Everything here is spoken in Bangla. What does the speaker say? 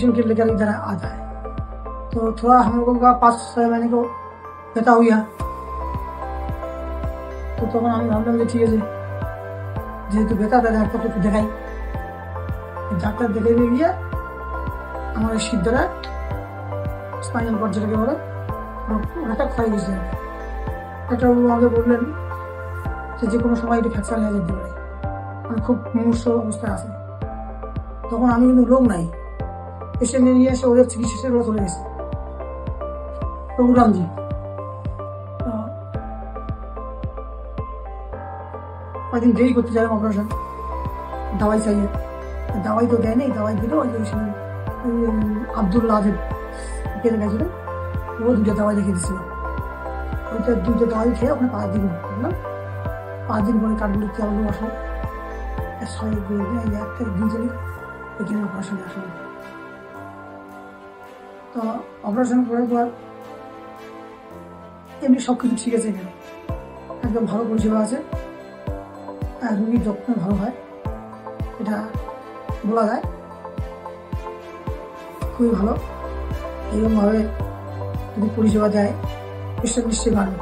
पेशेंट के लेकर इधर आता है। तो थोड़ा हम लोगों का 5-6 महीने को ব্যথা हुआ। তো তখন আমি ভাবলাম যে ঠিক আছে, যেহেতু ব্যথা তাহলে ডাক্তারকে একটু দেখাই। ডাক্তার দেখে গিয়ে আমার সিদ্ধারা স্পাইনাল কর্ড যেটাকে বলে ওটা ক্ষয় গেছে। ডাক্তারবাবু আমাকে বললেন যে কোনো সময় একটু ফ্র্যাকচার হয়ে যেতে পারে, মানে খুব মুমূর্ষ অবস্থায় আছে। তখন আমি কিন্তু লোক নাই, পেশেন্ট নিয়ে এসে ওদের চিকিৎসা সেগুলো চলে গেছে প্রভুরামজি। কয়েকদিন দেরি করতে চাইলাম অপারেশন, দাওয়াই চাইয়ে, দাওয়াই তো দেয়নি। দাওয়াই দিল ওই আব্দুল্লাহ আজেব পেতে গেছিল, ও 2টা দাওয়াই লিখে দিচ্ছিল। ওইটা 2টা দাওয়াই খেয়ে ওখানে 5 দিন বুঝলাম। 5 দিন পরে কাঠগুলিতে আলো আসলো, 6 দিন চলি এখানে অপারেশনে আসলো। তো অপারেশন করার পর এমনি সব কিছু ঠিক আছে, এখানে একদম ভালো পরিষেবা আছে, রোগীর যত্ন ভালো হয়, এটা বলা যায়। খুবই ভালো। এরকমভাবে যদি পরিষেবা দেয় পেশেন্ট নিশ্চয়ই বাড়বে।